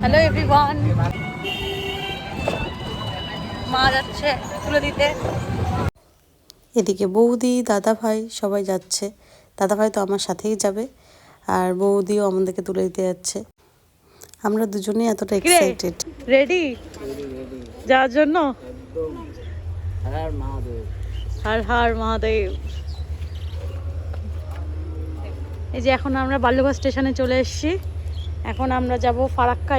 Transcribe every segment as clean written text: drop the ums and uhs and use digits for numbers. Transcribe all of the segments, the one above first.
Hello everyone, মা যাচ্ছে তুলে দিতে। এদিকে বৌদি দাদা ভাই সবাই যাচ্ছে। দাদা ভাই তো আমার সাথেই যাবে, আর বৌদিও আমাদেরকে তুলে দিতে যাচ্ছে। আমরা দুজনেই এতটা এক্সাইটেড। রেডি যাওয়ার জন্য। হর হর মহাদেব। এই যে এখন আমরা বালুঘাট স্টেশনে চলে এসেছি। এখন আমরা যাব ফারাক্কা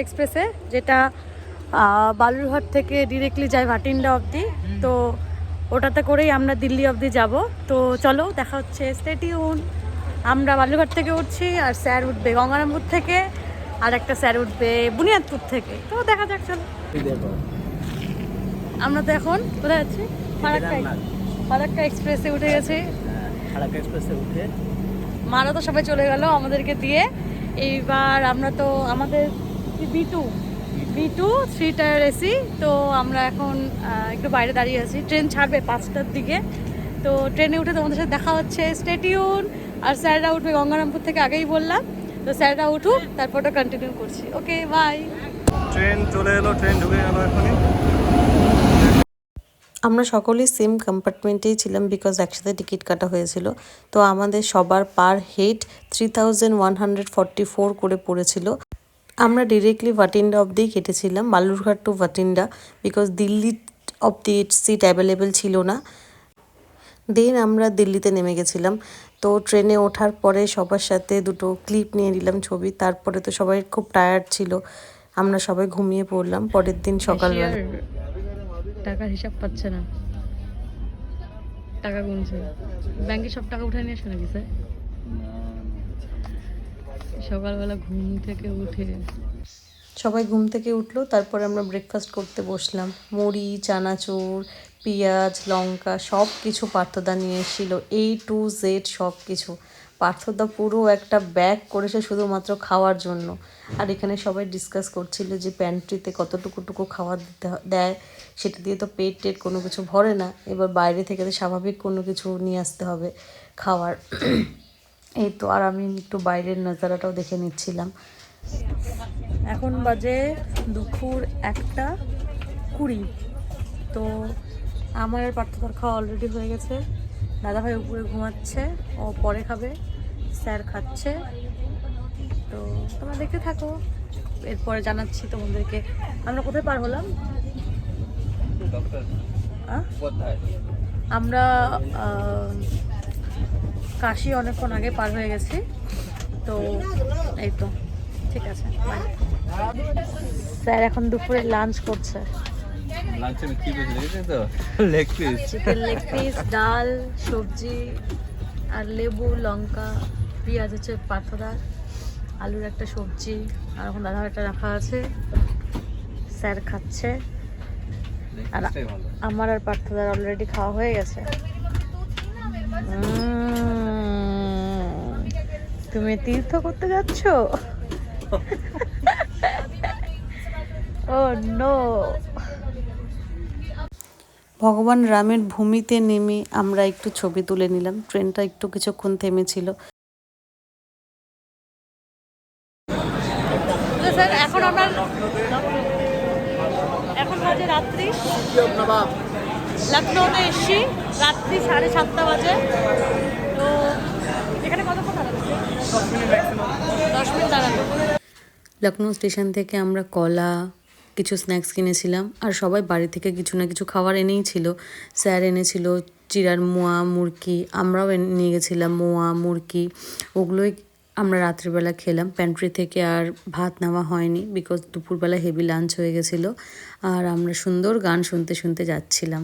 এক্সপ্রেসে। যেটা বালুরঘাট থেকে ডিরেক্টলি যায় ভাটিন্ডা অবধি। তো ওটাতে করেই আমরা দিল্লি অবধি যাব। তো চলো দেখা হচ্ছে, স্টে টিউন। আমরা বালুরঘাট থেকে উঠছি, আর স্যার উঠবে গঙ্গারামপুর থেকে, আর একটা স্যার উঠবে বুনিয়াদপুর থেকে। তো দেখা যাক, চলো। আমরা তো এখন কোথায় যাচ্ছি? ফারাক্কা এক্সপ্রেসে উঠে গেছি। মারা তো সবাই চলে গেল আমাদেরকে দিয়ে। এইবার আমরা তো আমাদের B2 3 টায়ার এসি। তো আমরা এখন একটু বাইরে দাঁড়িয়ে আছি। ট্রেন ছাড়বে 5টার দিকে। তো ট্রেনে উঠে তোমাদের সাথে দেখা হচ্ছে, স্টে টিউন। আর স্যাররা উঠবে গঙ্গারামপুর থেকে, আগেই বললাম। তো স্যাররা উঠুক, তারপরটা কন্টিনিউ করছি। ওকে, বাই। ট্রেন চলে এলো, ট্রেন ঢুকে গেল এখনই। আমরা সকলেই সেম কম্পার্টমেন্টেই ছিলাম, বিকজ একসাথে টিকিট কাটা হয়েছিল। তো আমাদের সবার পার হেড 3144 করে পড়েছিল। আমরা ডিরেক্টলি ভাটিন্ডা অবধিই কেটেছিলাম, বালুরঘাট টু ভাটিন্ডা, বিকজ দিল্লি অবধি সিট অ্যাভেলেবেল ছিল না। দেন আমরা দিল্লিতে নেমে গেছিলাম। তো ট্রেনে ওঠার পরে সবার সাথে দুটো ক্লিপ নিয়ে নিলাম ছবি। তারপরে তো সবাই খুব টায়ার্ড ছিল, আমরা সবাই ঘুমিয়ে পড়লাম। পরের দিন সকালবেলা টাকার হিসাব পাচ্ছে না, টাকা গুনছে। ব্যাংকে সব টাকা উঠে নিয়ে আসে নাকি স্যার? সকালবেলা ঘুম থেকে উঠে সবাই ঘুম থেকে উঠলো, তারপরে আমরা ব্রেকফাস্ট করতে বসলাম। মুড়ি, চানাচুর, পেঁয়াজ, লঙ্কা সব কিছু পার্থদা নিয়ে এসেছিল, A to Z সব কিছু। পার্থদা পুরো একটা ব্যাগ করেছে শুধুমাত্র খাওয়ার জন্য। আর এখানে সবাই ডিসকাস করছিল যে প্যান্ট্রিতে কতটুকু খাবার দেয়, সেটা দিয়ে তো পেট টেট কোনো কিছু ভরে না। এবার বাইরে থেকে তো স্বাভাবিক কোনো কিছু নিয়ে আসতে হবে খাওয়ার। এই তো, আর আমি একটু বাইরের নজারাটাও দেখে নিচ্ছিলাম। এখন বাজে দুপুর 1:20। তো আমার আর পার্থক্য খাওয়া অলরেডি হয়ে গেছে। দাদাভাই উপরে ঘুমাচ্ছে, ও পরে খাবে। স্যার খাচ্ছে। তো তোমরা দেখতে থাকো, এরপরে জানাচ্ছি তোমাদেরকে আমরা কোথায় পার হলাম। আমরা কাশি অনেকক্ষণ আগে পার হয়ে গেছি। তো এই তো, ঠিক আছে, বাই। স্যার এখন দুপুরে লাঞ্চ করছে। চিকেন লেগ পিস, ডাল, সবজি, আর লেবু, লঙ্কা, পেঁয়াজ হচ্ছে পাথদার, আলুর একটা সবজি, আর এখন দাদা একটা রাখা আছে। স্যার খাচ্ছে, আর আমার আর পার্থদার অলরেডি খাওয়া হয়ে গেছে। তুমি তীর্থ করতে যাচ্ছ? ও নো। ভগবান রামের ভূমিতে নেমে আমরা একটু ছবি তুলে নিলাম। ট্রেনটা একটু কিছুক্ষণ থেমেছিল। স্যার এখন বাজে রাত্রি, লখনৌতে এসছি, রাত্রি 7:30 বাজে। তো এখানে কতক্ষণ দাঁড়ানো? 10 মিনিট দাঁড়ানো। লখনৌ স্টেশন থেকে আমরা কলা, কিছু স্ন্যাক্স কিনেছিলাম, আর সবাই বাড়ি থেকে কিছু না কিছু খাবার এনেই ছিল। স্যার এনেছিল চিড়ার মোয়া, মুরকি, আমরাও নিয়ে গেছিলাম মোয়া, মুরকি। ওগুলোই আমরা রাত্রিবেলা খেলাম। প্যান্ট্রি থেকে আর ভাত নেওয়া হয়নি, বিকজ দুপুরবেলা হেভি লাঞ্চ হয়ে গেছিলো। আর আমরা সুন্দর গান শুনতে শুনতে যাচ্ছিলাম।